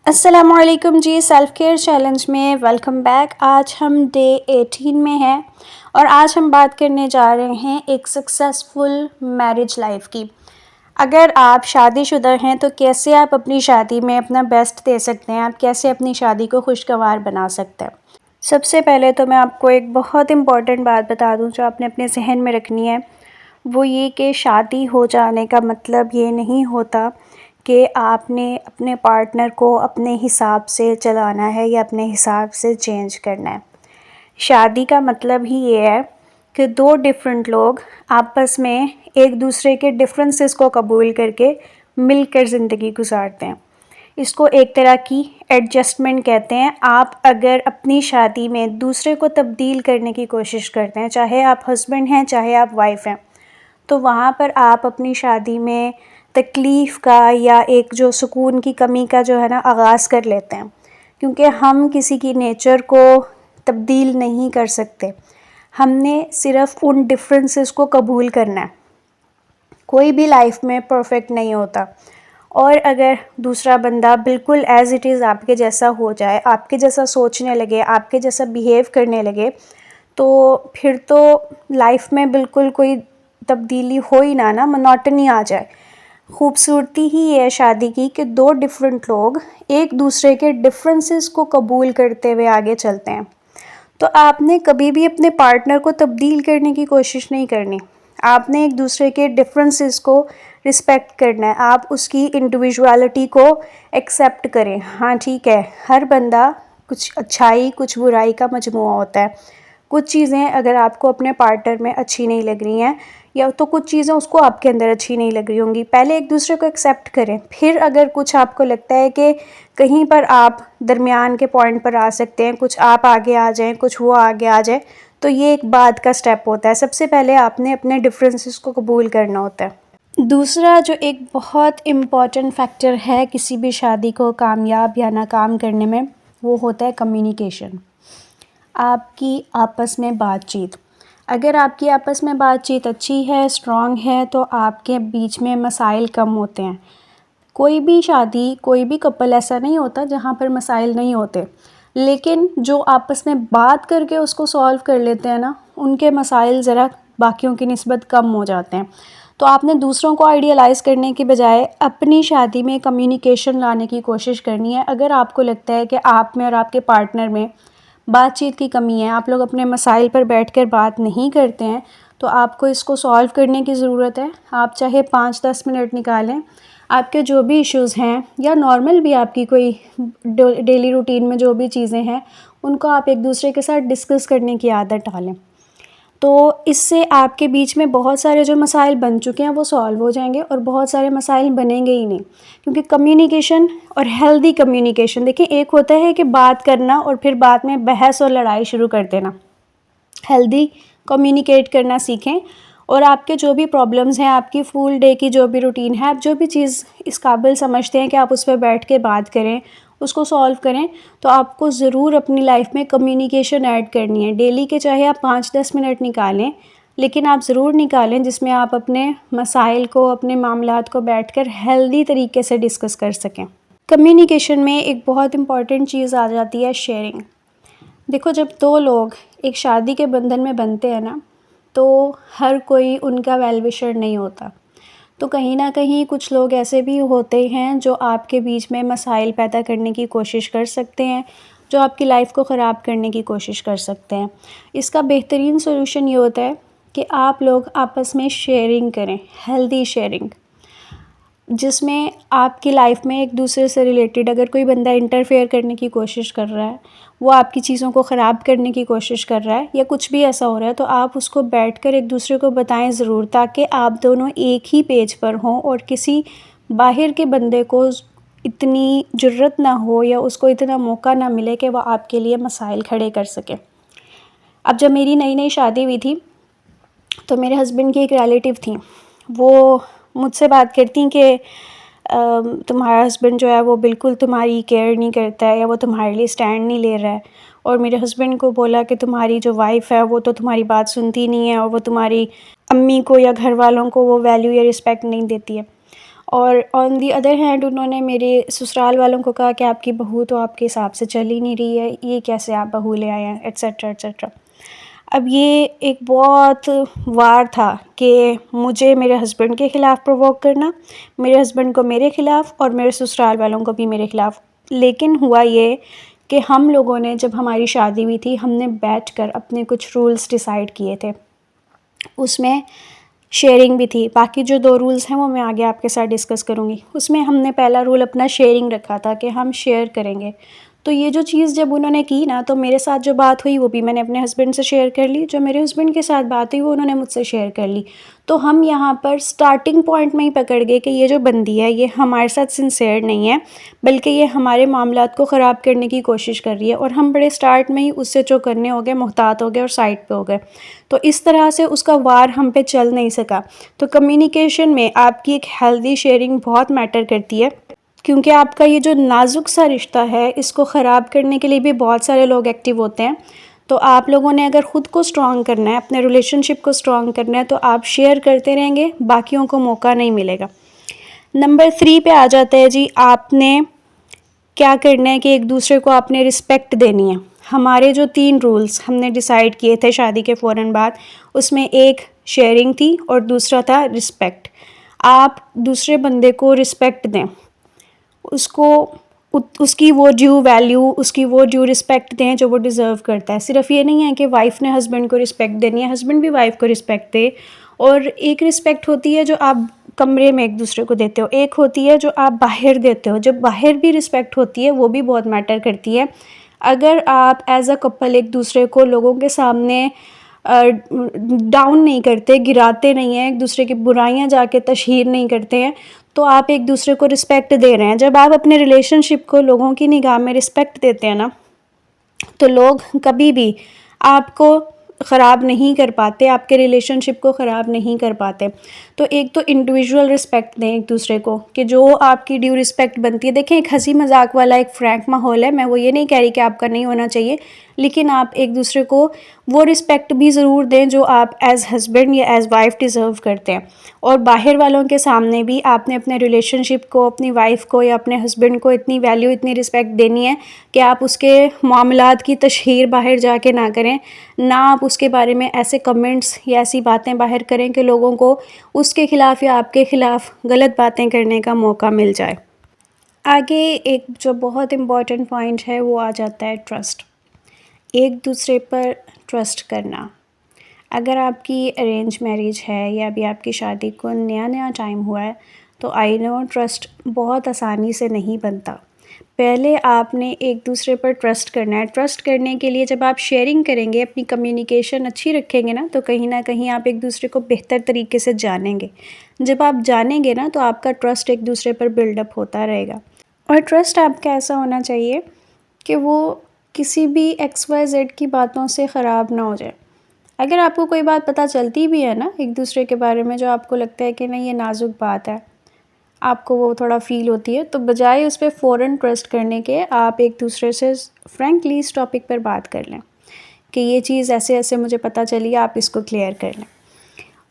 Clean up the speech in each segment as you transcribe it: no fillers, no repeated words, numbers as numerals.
अस्सलामुअलैकुम जी, self care challenge में welcome back. आज हम डे 18 में हैं और आज हम बात करने जा रहे हैं एक सक्सेसफुल मैरिज लाइफ की। अगर आप शादीशुदा हैं तो कैसे आप अपनी शादी में अपना बेस्ट दे सकते हैं, आप कैसे अपनी शादी को खुशगवार बना सकते हैं। सबसे पहले तो मैं आपको एक बहुत इम्पॉर्टेंट बात बता दूं जो आपने अपने जहन में रखनी है, वो ये कि शादी हो जाने का मतलब ये नहीं होता कि आपने अपने पार्टनर को अपने हिसाब से चलाना है या अपने हिसाब से चेंज करना है। शादी का मतलब ही ये है कि दो डिफरेंट लोग आपस में एक दूसरे के डिफरेंसेस को कबूल करके मिलकर ज़िंदगी गुजारते हैं। इसको एक तरह की एडजस्टमेंट कहते हैं। आप अगर अपनी शादी में दूसरे को तब्दील करने की कोशिश करते हैं, चाहे आप हस्बैंड हैं चाहे आप वाइफ़ हैं, तो वहाँ पर आप अपनी शादी में तकलीफ़ का या एक जो सुकून की कमी का जो है ना आगाज़ कर लेते हैं, क्योंकि हम किसी की नेचर को तब्दील नहीं कर सकते। हमने सिर्फ़ उन डिफरेंसेस को कबूल करना है। कोई भी लाइफ में परफेक्ट नहीं होता और अगर दूसरा बंदा बिल्कुल एज़ इट इज़ आपके जैसा हो जाए, आपके जैसा सोचने लगे, आपके जैसा बिहेव करने लगे, तो फिर तो लाइफ में बिल्कुल कोई तब्दीली हो ही ना, मोनोटनी आ जाए। खूबसूरती ही ये है शादी की कि दो डिफरेंट लोग एक दूसरे के डिफरेंसेस को कबूल करते हुए आगे चलते हैं। तो आपने कभी भी अपने पार्टनर को तब्दील करने की कोशिश नहीं करनी। आपने एक दूसरे के डिफरेंसेस को रिस्पेक्ट करना है। आप उसकी इंडिविजुअलिटी को एक्सेप्ट करें। हाँ ठीक है, हर बंदा कुछ अच्छाई कुछ बुराई का मजमुआ होता है। कुछ चीज़ें अगर आपको अपने पार्टनर में अच्छी नहीं लग रही हैं या तो कुछ चीज़ें उसको आपके अंदर अच्छी नहीं लग रही होंगी, पहले एक दूसरे को एक्सेप्ट करें। फिर अगर कुछ आपको लगता है कि कहीं पर आप दरमियान के पॉइंट पर आ सकते हैं, कुछ आप आगे आ जाएं, कुछ वो आगे आ जाए, तो ये एक बाद का स्टेप होता है। सबसे पहले आपने अपने डिफरेंसेस को कबूल करना होता है। दूसरा जो एक बहुत इम्पॉर्टेंट फैक्टर है किसी भी शादी को कामयाब या नाकाम करने में, वो होता है कम्युनिकेशन। आपकी आपस में बातचीत। अगर आपकी आपस में बातचीत अच्छी है, स्ट्रॉन्ग है, तो आपके बीच में मसाइल कम होते हैं। कोई भी शादी, कोई भी कपल ऐसा नहीं होता जहाँ पर मसाइल नहीं होते, लेकिन जो आपस में बात करके उसको सॉल्व कर लेते हैं ना, उनके मसाइल ज़रा बाकियों की निस्बत कम हो जाते हैं। तो आपने दूसरों को आइडियलाइज़ करने की बजाय अपनी शादी में कम्युनिकेशन लाने की कोशिश करनी है। अगर आपको लगता है कि आप में और आपके पार्टनर में बातचीत की कमी है, आप लोग अपने मसाइल पर बैठकर बात नहीं करते हैं, तो आपको इसको सॉल्व करने की ज़रूरत है। आप चाहे 5-10 मिनट निकालें, आपके जो भी इश्यूज़ हैं या नॉर्मल भी आपकी कोई डेली रूटीन में जो भी चीज़ें हैं, उनको आप एक दूसरे के साथ डिस्कस करने की आदत डालें। तो इससे आपके बीच में बहुत सारे जो मसाइल बन चुके हैं वो सॉल्व हो जाएंगे और बहुत सारे मसाइल बनेंगे ही नहीं, क्योंकि कम्युनिकेशन और हेल्दी कम्युनिकेशन, देखिए एक होता है कि बात करना और फिर बाद में बहस और लड़ाई शुरू कर देना। हेल्दी कम्युनिकेट करना सीखें और आपके जो भी प्रॉब्लम्स हैं, आपकी फुल डे की जो भी रूटीन है, आप जो भी चीज़ इस काबिल समझते हैं कि आप उस पर बैठ के बात करें, उसको सॉल्व करें, तो आपको ज़रूर अपनी लाइफ में कम्युनिकेशन ऐड करनी है। डेली के चाहे आप 5-10 मिनट निकालें, लेकिन आप ज़रूर निकालें जिसमें आप अपने मसाइल को, अपने मामलात को बैठकर हेल्दी तरीके से डिस्कस कर सकें। कम्युनिकेशन में एक बहुत इम्पॉर्टेंट चीज़ आ जाती है, शेयरिंग। देखो, जब दो लोग एक शादी के बंधन में बनते हैं ना, तो हर कोई उनका वेल विशर नहीं होता। तो कहीं ना कहीं कुछ लोग ऐसे भी होते हैं जो आपके बीच में मसाइल पैदा करने की कोशिश कर सकते हैं, जो आपकी लाइफ को ख़राब करने की कोशिश कर सकते हैं। इसका बेहतरीन सोल्यूशन ये होता है कि आप लोग आपस में शेयरिंग करें, हेल्दी शेयरिंग, जिसमें आपकी लाइफ में एक दूसरे से रिलेटेड अगर कोई बंदा इंटरफेयर करने की कोशिश कर रहा है, वो आपकी चीज़ों को ख़राब करने की कोशिश कर रहा है या कुछ भी ऐसा हो रहा है, तो आप उसको बैठकर एक दूसरे को बताएं ज़रूर, ताकि आप दोनों एक ही पेज पर हों और किसी बाहर के बंदे को इतनी जुर्रत ना हो या उसको इतना मौका ना मिले कि वह आपके लिए मसाइल खड़े कर सके। अब जब मेरी नई नई शादी हुई थी, तो मेरे हस्बैंड की एक रिलेटिव थी, वो मुझसे बात करती कि तुम्हारा हस्बैंड जो है वो बिल्कुल तुम्हारी केयर नहीं करता है या वो तुम्हारे लिए स्टैंड नहीं ले रहा है। और मेरे हस्बैंड को बोला कि तुम्हारी जो वाइफ़ है वो तो तुम्हारी बात सुनती नहीं है और वो तुम्हारी अम्मी को या घर वालों को वो वैल्यू या रिस्पेक्ट नहीं देती है। और ऑन दी अदर हैंड उन्होंने मेरे ससुराल वालों को कहा कि आपकी बहू तो आपके हिसाब से चल ही नहीं रही है, ये कैसे आप बहू ले आए हैं, एट्सेट्रा एट्सेट्रा। अब ये एक बहुत वार था कि मुझे मेरे हस्बैंड के ख़िलाफ़ प्रोवोक करना, मेरे हस्बैंड को मेरे ख़िलाफ़ और मेरे ससुराल वालों को भी मेरे ख़िलाफ़। लेकिन हुआ ये कि हम लोगों ने, जब हमारी शादी हुई थी, हमने बैठकर अपने कुछ रूल्स डिसाइड किए थे। उसमें शेयरिंग भी थी। बाकी जो 2 रूल्स हैं वो मैं आगे आपके साथ डिस्कस करूँगी। उसमें हमने पहला रूल अपना शेयरिंग रखा था कि हम शेयर करेंगे। तो ये जो चीज़ जब उन्होंने की ना, तो मेरे साथ जो बात हुई वो भी मैंने अपने हस्बैंड से शेयर कर ली, जो मेरे हस्बैंड के साथ बात हुई वो उन्होंने मुझसे शेयर कर ली। तो हम यहाँ पर स्टार्टिंग पॉइंट में ही पकड़ गए कि ये जो बंदी है ये हमारे साथ सिंसियर नहीं है, बल्कि ये हमारे मामलात को ख़राब करने की कोशिश कर रही है। और हम बड़े स्टार्ट में ही उससे जो करने हो गए, मुहतात हो गए और साइड पे हो गए। तो इस तरह से उसका वार हम पे चल नहीं सका। तो कम्युनिकेशन में आपकी एक हेल्दी शेयरिंग बहुत मैटर करती है, क्योंकि आपका ये जो नाजुक सा रिश्ता है इसको ख़राब करने के लिए भी बहुत सारे लोग एक्टिव होते हैं। तो आप लोगों ने अगर ख़ुद को स्ट्रॉन्ग करना है, अपने रिलेशनशिप को स्ट्रॉन्ग करना है, तो आप शेयर करते रहेंगे, बाकियों को मौका नहीं मिलेगा। नंबर 3 पे आ जाता है जी, आपने क्या करना है कि एक दूसरे को आपने रिस्पेक्ट देनी है। हमारे जो 3 रूल्स हमने डिसाइड किए थे शादी के फ़ौरन बाद, उसमें एक शेयरिंग थी और दूसरा था रिस्पेक्ट। आप दूसरे बंदे को रिस्पेक्ट दें, उसको उसकी वो ड्यू वैल्यू, उसकी वो ड्यू रिस्पेक्ट दें जो वो डिज़र्व करता है। सिर्फ ये नहीं है कि वाइफ़ ने हस्बैंड को रिस्पेक्ट देनी है, हस्बैंड भी वाइफ़ को रिस्पेक्ट दे। और एक रिस्पेक्ट होती है जो आप कमरे में एक दूसरे को देते हो, एक होती है जो आप बाहर देते हो। जब बाहर भी रिस्पेक्ट होती है वो भी बहुत मैटर करती है। अगर आप एज़ अ कपल एक दूसरे को लोगों के सामने डाउन नहीं करते, गिराते नहीं हैं, एक दूसरे की बुराइयां जाके तशहीर नहीं करते हैं, तो आप एक दूसरे को रिस्पेक्ट दे रहे हैं। जब आप अपने रिलेशनशिप को लोगों की निगाह में रिस्पेक्ट देते हैं ना, तो लोग कभी भी आपको ख़राब नहीं कर पाते, आपके रिलेशनशिप को ख़राब नहीं कर पाते। तो एक तो इंडिविजुअल रिस्पेक्ट दें एक दूसरे को, कि जो आपकी ड्यू रिस्पेक्ट बनती है। देखें, एक हंसी मजाक वाला एक फ्रैंक माहौल है, मैं वो ये नहीं कह रही कि आपका नहीं होना चाहिए, लेकिन आप एक दूसरे को वो रिस्पेक्ट भी ज़रूर दें जो आप एज़ हस्बैंड या एज़ वाइफ़ डिज़र्व करते हैं। और बाहर वालों के सामने भी आपने अपने रिलेशनशिप को, अपनी वाइफ़ को या अपने हस्बैंड को इतनी वैल्यू, इतनी रिस्पेक्ट देनी है कि आप उसके मामलात की तशहीर बाहर जाके ना करें, ना आप उसके बारे में ऐसे कमेंट्स या ऐसी बातें बाहर करें कि लोगों को उसके ख़िलाफ़ या आपके ख़िलाफ़ गलत बातें करने का मौका मिल जाए। आगे एक जो बहुत इम्पॉर्टेंट पॉइंट है वो आ जाता है ट्रस्ट। एक दूसरे पर ट्रस्ट करना। अगर आपकी अरेंज मैरिज है या अभी आपकी शादी को नया नया टाइम हुआ है, तो आई नो ट्रस्ट बहुत आसानी से नहीं बनता। पहले आपने एक दूसरे पर ट्रस्ट करना है। ट्रस्ट करने के लिए जब आप शेयरिंग करेंगे, अपनी कम्युनिकेशन अच्छी रखेंगे ना कहीं आप एक दूसरे को बेहतर तरीके से जानेंगे। जब आप जानेंगे ना, तो आपका ट्रस्ट एक दूसरे पर बिल्डअप होता रहेगा। और ट्रस्ट आपका ऐसा होना चाहिए कि वो किसी भी XYZ की बातों से ख़राब ना हो जाए। अगर आपको कोई बात पता चलती भी है ना एक दूसरे के बारे में, जो आपको लगता है कि नहीं ये नाजुक बात है, आपको वो थोड़ा फ़ील होती है, तो बजाय उस पर फ़ौरन ट्रस्ट करने के, आप एक दूसरे से फ्रैंकली इस टॉपिक पर बात कर लें कि ये चीज़ ऐसे ऐसे मुझे पता चली, आप इसको क्लियर कर लें।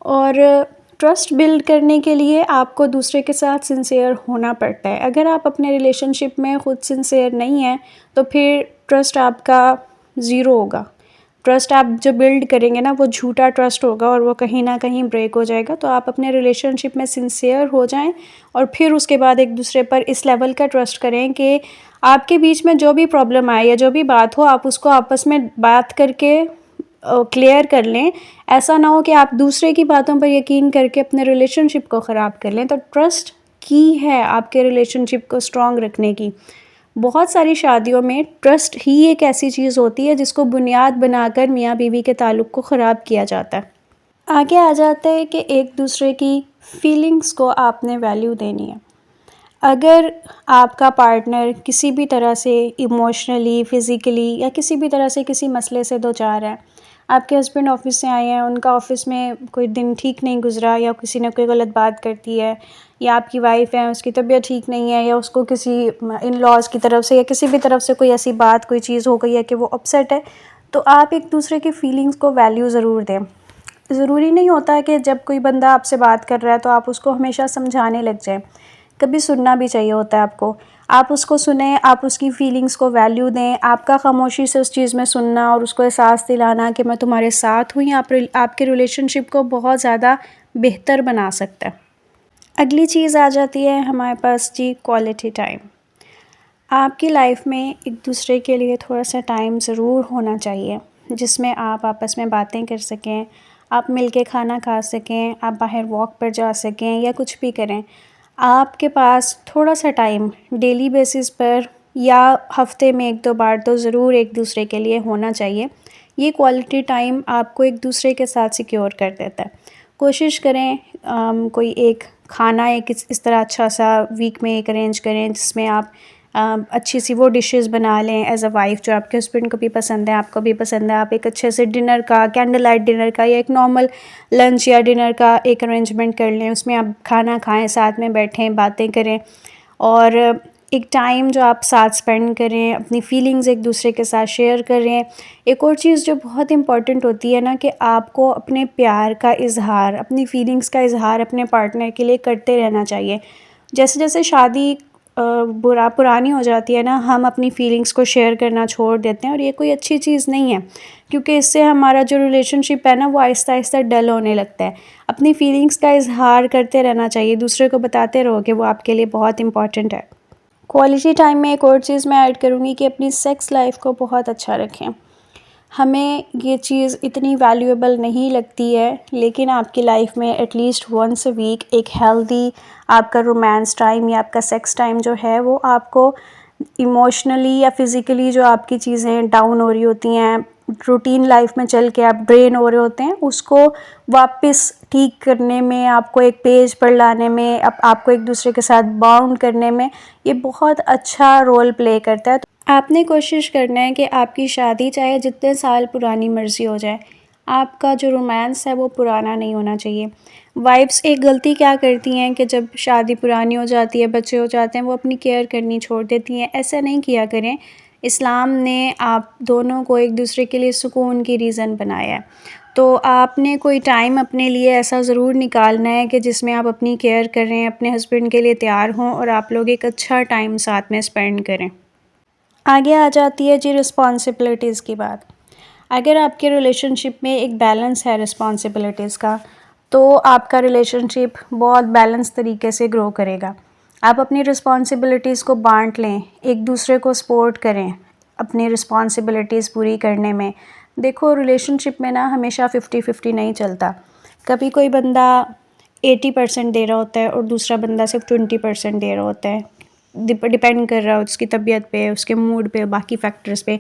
और ट्रस्ट बिल्ड करने के लिए आपको दूसरे के साथ सिंसियर होना पड़ता है। अगर आप अपने रिलेशनशिप में ख़ुद सिंसियर नहीं हैं, तो फिर ट्रस्ट आपका ज़ीरो होगा। ट्रस्ट आप जो बिल्ड करेंगे ना, वो झूठा ट्रस्ट होगा और वो कहीं ना कहीं ब्रेक हो जाएगा। तो आप अपने रिलेशनशिप में सिंसियर हो जाएं और फिर उसके बाद एक दूसरे पर इस लेवल का ट्रस्ट करें कि आपके बीच में जो भी प्रॉब्लम आए या जो भी बात हो, आप उसको आपस में बात करके क्लियर कर लें। ऐसा ना हो कि आप दूसरे की बातों पर यकीन करके अपने रिलेशनशिप को ख़राब कर लें। तो ट्रस्ट की है आपके रिलेशनशिप को स्ट्रॉन्ग रखने की। बहुत सारी शादियों में ट्रस्ट ही एक ऐसी चीज़ होती है जिसको बुनियाद बनाकर मियाँ बीवी के ताल्लुक़ को ख़राब किया जाता है। आगे आ जाता है कि एक दूसरे की फीलिंग्स को आपने वैल्यू देनी है। अगर आपका पार्टनर किसी भी तरह से इमोशनली, फ़िज़िकली या किसी भी तरह से किसी मसले से दो चार है, आपके हस्बैंड ऑफिस से आए हैं, उनका ऑफिस में कोई दिन ठीक नहीं गुजरा या किसी ने कोई गलत बात कर दी है, या आपकी वाइफ़ है उसकी तबीयत ठीक नहीं है, या उसको किसी इन लॉज़ की तरफ से या किसी भी तरफ से कोई ऐसी बात, कोई चीज़ हो गई है कि वो अपसेट है, तो आप एक दूसरे की फ़ीलिंग्स को वैल्यू ज़रूर दें। ज़रूरी नहीं होता कि जब कोई बंदा आपसे बात कर रहा है तो आप उसको हमेशा समझाने लग जाएं। कभी सुनना भी चाहिए होता है आपको। आप उसको सुनें, आप उसकी फीलिंग्स को वैल्यू दें। आपका खामोशी से उस चीज़ में सुनना और उसको एहसास दिलाना कि मैं तुम्हारे साथ हूँ, ये आपके रिलेशनशिप को बहुत ज़्यादा बेहतर बना सकता है। अगली चीज़ आ जाती है हमारे पास जी, क्वालिटी टाइम। आपकी लाइफ में एक दूसरे के लिए थोड़ा सा टाइम ज़रूर होना चाहिए, जिसमें आप आपस में बातें कर सकें, आप मिलके खाना खा सकें, आप बाहर वॉक पर जा सकें या कुछ भी करें। आपके पास थोड़ा सा टाइम डेली बेसिस पर या हफ्ते में 1-2 बार तो ज़रूर एक दूसरे के लिए होना चाहिए। ये क्वालिटी टाइम आपको एक दूसरे के साथ सिक्योर कर देता है। कोशिश करें कोई एक खाना एक इस तरह अच्छा सा वीक में एक अरेंज करें जिसमें आप अच्छी सी वो डिशेस बना लें एज़ अ वाइफ़, जो आपके हस्बैंड को भी पसंद है, आपको भी पसंद है। आप एक अच्छे से डिनर का, कैंडल लाइट डिनर का या एक नॉर्मल लंच या डिनर का एक अरेंजमेंट कर लें। उसमें आप खाना खाएं, साथ में बैठें, बातें करें और एक टाइम जो आप साथ स्पेंड करें, अपनी फीलिंग्स एक दूसरे के साथ शेयर करें। एक और चीज़ जो बहुत इम्पॉर्टेंट होती है ना, कि आपको अपने प्यार का इज़हार, अपनी फीलिंग्स का इज़हार अपने पार्टनर के लिए करते रहना चाहिए। जैसे जैसे शादी पुरानी हो जाती है ना, हम अपनी फीलिंग्स को शेयर करना छोड़ देते हैं और ये कोई अच्छी चीज़ नहीं है, क्योंकि इससे हमारा जो रिलेशनशिप है ना, वो आहिस्ता आहिस्ता डल होने लगता है। अपनी फीलिंग्स का इज़हार करते रहना चाहिए, दूसरे को बताते रहो कि वो आपके लिए बहुत इम्पॉर्टेंट है। क्वालिटी टाइम में एक और चीज़ मैं ऐड करूँगी कि अपनी सेक्स लाइफ को बहुत अच्छा रखें। हमें ये चीज़ इतनी वैल्यूएबल नहीं लगती है, लेकिन आपकी लाइफ में एटलीस्ट वंस अ वीक एक हेल्दी आपका रोमांस टाइम या आपका सेक्स टाइम जो है, वो आपको इमोशनली या फिज़िकली जो आपकी चीज़ें डाउन हो रही होती हैं, रूटीन लाइफ में चल के आप ड्रेन हो रहे होते हैं, उसको वापस ठीक करने में, आपको एक पेज पर लाने में, आपको एक दूसरे के साथ बाउंड करने में ये बहुत अच्छा रोल प्ले करता है। तो आपने कोशिश करना है कि आपकी शादी चाहे जितने साल पुरानी मर्ज़ी हो जाए, आपका जो रोमांस है वो पुराना नहीं होना चाहिए। वाइफ़्स एक गलती क्या करती हैं कि जब शादी पुरानी हो जाती है, बच्चे हो जाते हैं, वो अपनी केयर करनी छोड़ देती हैं। ऐसा नहीं किया करें। इस्लाम ने आप दोनों को एक दूसरे के लिए सुकून की रीज़न बनाया है। तो आपने कोई टाइम अपने लिए ऐसा ज़रूर निकालना है कि जिसमें आप अपनी केयर करें, अपने हस्बैंड के लिए तैयार हों और आप लोग एक अच्छा टाइम साथ में स्पेंड करें। आगे आ जाती है जी रिस्पॉन्सिबिलिटीज़ की बात। अगर आपके रिलेशनशिप में एक बैलेंस है रिस्पॉन्सिबिलिटीज़ का, तो आपका रिलेशनशिप बहुत बैलेंस तरीके से ग्रो करेगा। आप अपनी रिस्पॉन्सिबिलिटीज़ को बांट लें, एक दूसरे को सपोर्ट करें अपनी रिस्पॉन्सिबिलिटीज़ पूरी करने में। देखो, रिलेशनशिप में ना हमेशा 50-50 नहीं चलता। कभी कोई बंदा 80% दे रहा होता है और दूसरा बंदा सिर्फ 20% दे रहा होता है। डिपेंड कर रहा है उसकी तबीयत पे, उसके मूड पे, बाकी फैक्टर्स पे।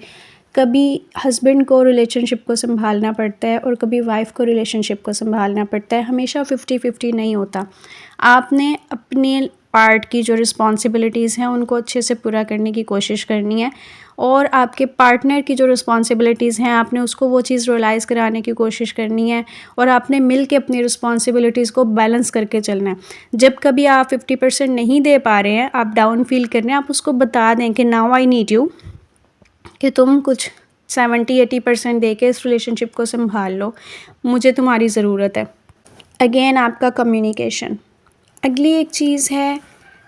कभी हस्बैंड को रिलेशनशिप को संभालना पड़ता है और कभी वाइफ़ को रिलेशनशिप को संभालना पड़ता है। हमेशा 50-50 नहीं होता। आपने अपने पार्ट की जो रिस्पॉन्सिबिलिटीज़ हैं उनको अच्छे से पूरा करने की कोशिश करनी है और आपके पार्टनर की जो रिस्पॉन्सिबिलिटीज़ हैं आपने उसको वो चीज़ रियलाइज़ कराने की कोशिश करनी है और आपने मिल के अपनी रिस्पॉन्सिबिलिटीज़ को बैलेंस करके चलना है। जब कभी आप 50% नहीं दे पा रहे हैं, आप डाउन फील कर रहे हैं, आप उसको बता दें कि नाउ आई नीड यू, कि तुम कुछ 70-80% दे के इस रिलेशनशिप को संभाल लो, मुझे तुम्हारी ज़रूरत है। अगेन आपका कम्युनिकेशन। अगली एक चीज़ है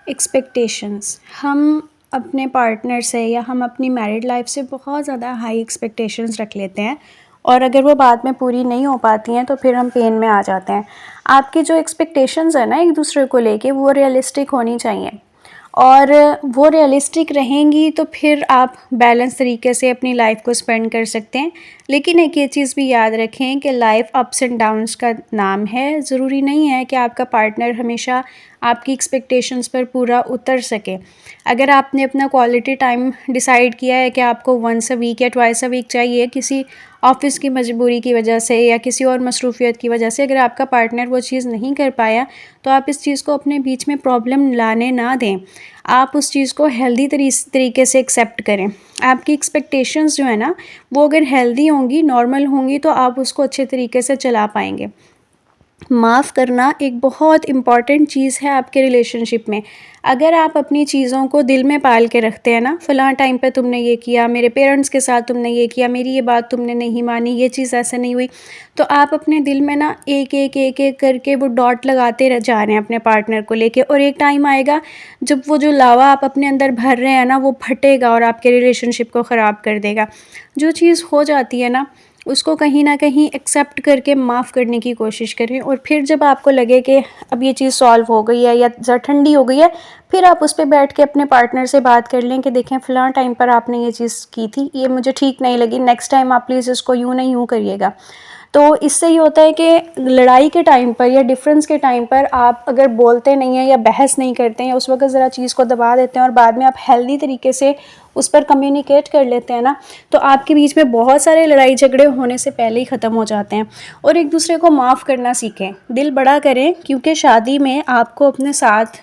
एक्सपेक्टेशंस। हम अपने पार्टनर से या हम अपनी मैरिड लाइफ से बहुत ज़्यादा हाई एक्सपेक्टेशंस रख लेते हैं और अगर वो बाद में पूरी नहीं हो पाती हैं तो फिर हम पेन में आ जाते हैं। आपकी जो एक्सपेक्टेशंस है ना एक दूसरे को लेके, वो रियलिस्टिक होनी चाहिए और वो रियलिस्टिक रहेंगी तो फिर आप बैलेंस तरीके से अपनी लाइफ को स्पेंड कर सकते हैं। लेकिन एक ये चीज़ भी याद रखें कि लाइफ अप्स एंड डाउन्स का नाम है। ज़रूरी नहीं है कि आपका पार्टनर हमेशा आपकी एक्सपेक्टेशंस पर पूरा उतर सके। अगर आपने अपना क्वालिटी टाइम डिसाइड किया है कि आपको वंस अ वीक या ट्वाइस अ वीक चाहिए, किसी ऑफ़िस की मजबूरी की वजह से या किसी और मसरूफ़ियत की वजह से अगर आपका पार्टनर वो चीज़ नहीं कर पाया, तो आप इस चीज़ को अपने बीच में प्रॉब्लम लाने ना दें। आप उस चीज़ को हेल्दी तरीके से एक्सेप्ट करें। आपकी एक्सपेक्टेशंस जो है ना, वो अगर हेल्दी होंगी, नॉर्मल होंगी, तो आप उसको अच्छे तरीके से चला पाएंगे। माफ़ करना एक बहुत इम्पॉर्टेंट चीज़ है आपके रिलेशनशिप में। अगर आप अपनी चीज़ों को दिल में पाल के रखते हैं ना, फ़लाँ टाइम पे तुमने ये किया, मेरे पेरेंट्स के साथ तुमने ये किया, मेरी ये बात तुमने नहीं मानी, ये चीज़ ऐसे नहीं हुई, तो आप अपने दिल में ना एक-एक करके वो डॉट लगाते रह जा रहे हैं अपने पार्टनर को लेके, और एक टाइम आएगा जब वो जो लावा आप अपने अंदर भर रहे हैं ना, वो फटेगा और आपके रिलेशनशिप को ख़राब कर देगा। जो चीज़ हो जाती है ना, उसको कहीं न कहीं एक्सेप्ट करके माफ़ करने की कोशिश करें, और फिर जब आपको लगे कि अब ये चीज़ सॉल्व हो गई है या ज़रा ठंडी हो गई है, फिर आप उस पे बैठ के अपने पार्टनर से बात कर लें कि देखें फ़लाँ टाइम पर आपने ये चीज़ की थी, ये मुझे ठीक नहीं लगी, नेक्स्ट टाइम आप प्लीज़ इसको यूँ नहीं यूँ करिएगा। तो इससे ये होता है कि लड़ाई के टाइम पर या डिफ़रेंस के टाइम पर आप अगर बोलते नहीं हैं या बहस नहीं करते हैं, उस वक़्त ज़रा चीज़ को दबा देते हैं और बाद में आप हेल्दी तरीके से उस पर कम्युनिकेट कर लेते हैं ना, तो आपके बीच में बहुत सारे लड़ाई झगड़े होने से पहले ही ख़त्म हो जाते हैं। और एक दूसरे को माफ़ करना सीखें, दिल बड़ा करें, क्योंकि शादी में आपको अपने साथ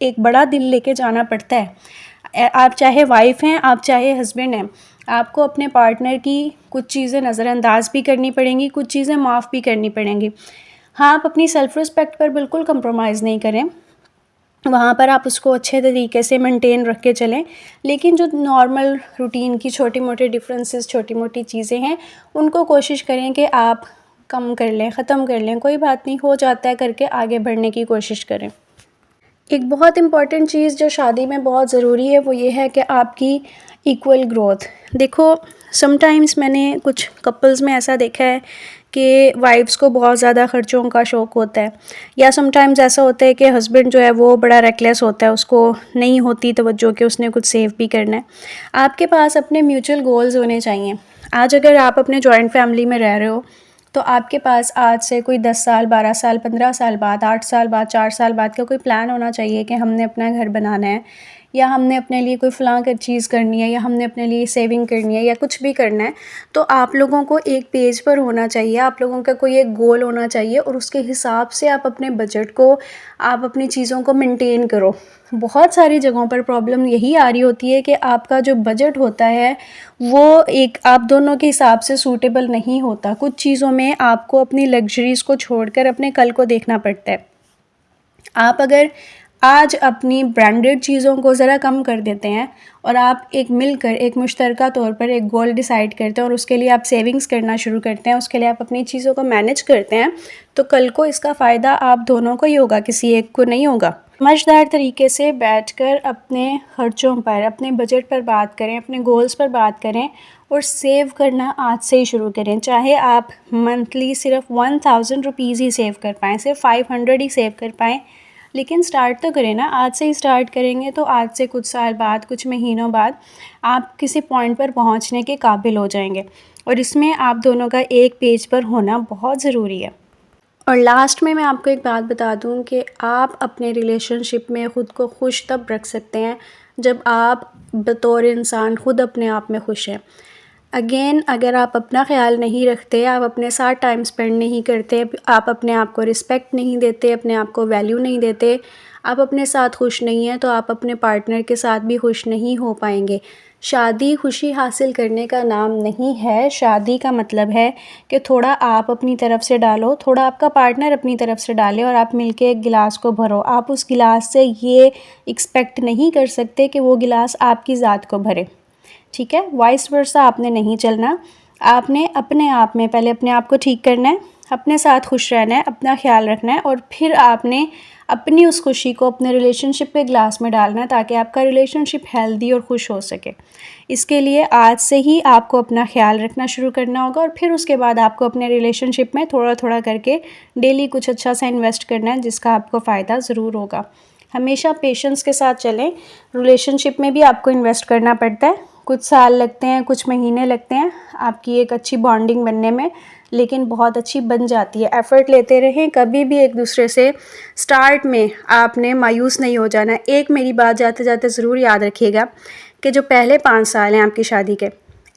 एक बड़ा दिल लेके जाना पड़ता है। आप चाहे वाइफ़ हैं, आप चाहे हस्बैंड हैं, आपको अपने पार्टनर की कुछ चीज़ें नज़रअंदाज भी करनी पड़ेंगी, कुछ चीज़ें माफ़ भी करनी पड़ेंगी। हाँ, आप अपनी सेल्फ़ रिस्पेक्ट पर बिल्कुल कंप्रोमाइज़ नहीं करें, वहाँ पर आप उसको अच्छे तरीके से मेंटेन रख के चलें, लेकिन जो नॉर्मल रूटीन की छोटी-मोटी डिफरेंसेस, छोटी-मोटी चीज़ें हैं, उनको कोशिश करें कि आप कम कर लें, ख़त्म कर लें, कोई बात नहीं, हो जाता है करके आगे बढ़ने की कोशिश करें। एक बहुत इम्पॉर्टेंट चीज़ जो शादी में बहुत ज़रूरी है, वो ये है कि आपकी इक्वल ग्रोथ। देखो, समटाइम्स मैंने कुछ कपल्स में ऐसा देखा है कि वाइफ्स को बहुत ज़्यादा ख़र्चों का शौक़ होता है, या समटाइम्स ऐसा होता है कि हस्बैंड जो है वो बड़ा रेकलेस होता है, उसको नहीं होती तवज्जो कि उसने कुछ सेव भी करना है। आपके पास अपने म्यूचुअल गोल्स होने चाहिए। आज अगर आप अपने जॉइंट फैमिली में रह रहे हो, तो आपके पास आज से कोई 10 साल, 12 साल, 15 साल बाद, 8 साल बाद, 4 साल बाद का कोई प्लान होना चाहिए कि हमने अपना घर बनाना है, या हमने अपने लिए कोई फ़लाँ कर चीज़ करनी है, या हमने अपने लिए सेविंग करनी है, या कुछ भी करना है। तो आप लोगों को एक पेज पर होना चाहिए, आप लोगों का कोई एक गोल होना चाहिए, और उसके हिसाब से आप अपने बजट को, आप अपनी चीज़ों को मेंटेन करो। बहुत सारी जगहों पर प्रॉब्लम यही आ रही होती है कि आपका जो बजट होता है, वो एक आप दोनों के हिसाब से सूटेबल नहीं होता। कुछ चीज़ों में आपको अपनी लग्ज़रीज़ को छोड़कर अपने कल को देखना पड़ता है। आप अगर आज अपनी ब्रांडेड चीज़ों को ज़रा कम कर देते हैं, और आप एक मिलकर एक मुश्तरका तौर पर एक गोल डिसाइड करते हैं, और उसके लिए आप सेविंग्स करना शुरू करते हैं, उसके लिए आप अपनी चीज़ों को मैनेज करते हैं, तो कल को इसका फ़ायदा आप दोनों को ही होगा, किसी एक को नहीं होगा। समझदार तरीके से बैठकर अपने ख़र्चों पर, अपने बजट पर बात करें, अपने गोल्स पर बात करें, और सेव करना आज से ही शुरू करें। चाहे आप मंथली सिर्फ 1000 रुपीज़ ही सेव कर पाएँ, सिर्फ 500 ही सेव कर पाएँ, लेकिन स्टार्ट तो करें ना। आज से ही स्टार्ट करेंगे तो आज से कुछ साल बाद, कुछ महीनों बाद आप किसी पॉइंट पर पहुंचने के काबिल हो जाएंगे, और इसमें आप दोनों का एक पेज पर होना बहुत ज़रूरी है। और लास्ट में मैं आपको एक बात बता दूं कि आप अपने रिलेशनशिप में ख़ुद को खुश तब रख सकते हैं जब आप बतौर इंसान ख़ुद अपने आप में खुश हैं। अगेन, अगर आप अपना ख़्याल नहीं रखते, आप अपने साथ टाइम स्पेंड नहीं करते, आप अपने आप को रिस्पेक्ट नहीं देते, अपने आप को वैल्यू नहीं देते, आप अपने साथ खुश नहीं हैं, तो आप अपने पार्टनर के साथ भी खुश नहीं हो पाएंगे। शादी खुशी हासिल करने का नाम नहीं है। शादी का मतलब है कि थोड़ा आप अपनी तरफ से डालो, थोड़ा आपका पार्टनर अपनी तरफ से डाले, और आप मिलके एक गिलास को भरो। आप उस गिलास से ये एक्सपेक्ट नहीं कर सकते कि वो गिलास आपकी ज़ात को भरे, ठीक है? वाइस वर्सा आपने नहीं चलना। आपने अपने आप में पहले अपने आप को ठीक करना है, अपने साथ खुश रहना है, अपना ख्याल रखना है, और फिर आपने अपनी उस खुशी को अपने रिलेशनशिप के ग्लास में डालना है, ताकि आपका रिलेशनशिप हेल्दी और खुश हो सके। इसके लिए आज से ही आपको अपना ख्याल रखना शुरू करना होगा, और फिर उसके बाद आपको अपने रिलेशनशिप में थोड़ा थोड़ा करके डेली कुछ अच्छा सा इन्वेस्ट करना है, जिसका आपको फ़ायदा ज़रूर होगा। हमेशा पेशेंस के साथ चलें। रिलेशनशिप में भी आपको इन्वेस्ट करना पड़ता है, कुछ साल लगते हैं, कुछ महीने लगते हैं आपकी एक अच्छी बॉन्डिंग बनने में, लेकिन बहुत अच्छी बन जाती है। एफ़र्ट लेते रहें, कभी भी एक दूसरे से स्टार्ट में आपने मायूस नहीं हो जाना। एक मेरी बात जाते जाते ज़रूर याद रखिएगा कि जो पहले 5 साल हैं आपकी शादी के,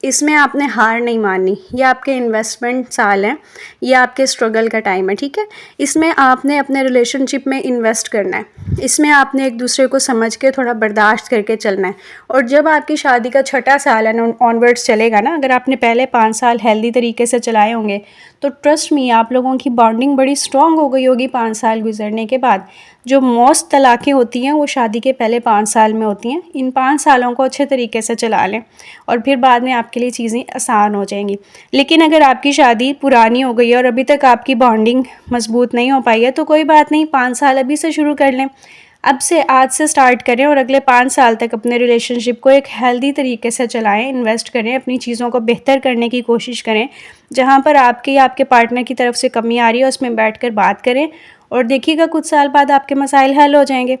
इसमें आपने हार नहीं माननी। ये आपके इन्वेस्टमेंट साल हैं, ये आपके स्ट्रगल का टाइम है, ठीक है। इसमें आपने अपने रिलेशनशिप में इन्वेस्ट करना है, इसमें आपने एक दूसरे को समझ के थोड़ा बर्दाश्त करके चलना है। और जब आपकी शादी का छठा साल है ऑनवर्ड्स चलेगा ना, अगर आपने पहले 5 साल हेल्दी तरीके से चलाए होंगे तो ट्रस्ट मी आप लोगों की बॉन्डिंग बड़ी स्ट्रॉन्ग हो गई होगी 5 साल गुजरने के बाद। जो मोस्ट तलाक़ें होती हैं वो शादी के पहले 5 साल में होती हैं। इन 5 सालों को अच्छे तरीके से चला लें और फिर बाद में आपके लिए चीज़ें आसान हो जाएंगी। लेकिन अगर आपकी शादी पुरानी हो गई है और अभी तक आपकी बॉन्डिंग मजबूत नहीं हो पाई है तो कोई बात नहीं, 5 साल अभी से शुरू कर लें। अब से आज से स्टार्ट करें और अगले 5 साल तक अपने रिलेशनशिप को एक हेल्दी तरीके से चलाएं, इन्वेस्ट करें, अपनी चीज़ों को बेहतर करने की कोशिश करें। जहाँ पर आपकी या आपके पार्टनर की तरफ से कमी आ रही है उसमें बैठकर बात करें और देखिएगा कुछ साल बाद आपके मसाइल हल हो जाएंगे।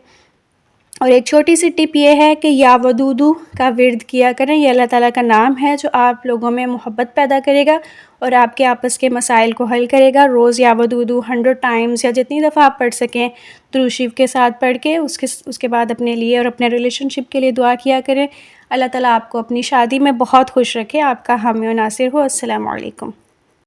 और एक छोटी सी टिप ये है कि या वदूदू का विर्द किया करें। ये अल्लाह ताला का नाम है जो आप लोगों में मोहब्बत पैदा करेगा और आपके आपस के मसाइल को हल करेगा। रोज़ या वदूदू 100 टाइम्स या जितनी दफ़ा आप पढ़ सकें दुरूद शरीफ के साथ पढ़ के उसके बाद अपने लिए और अपने रिलेशनशिप के लिए दुआ किया करें। अल्लाह ताला आपको अपनी शादी में बहुत खुश रखे, आपका हामी और नासिर हो। अस्सलामु अलैकुम।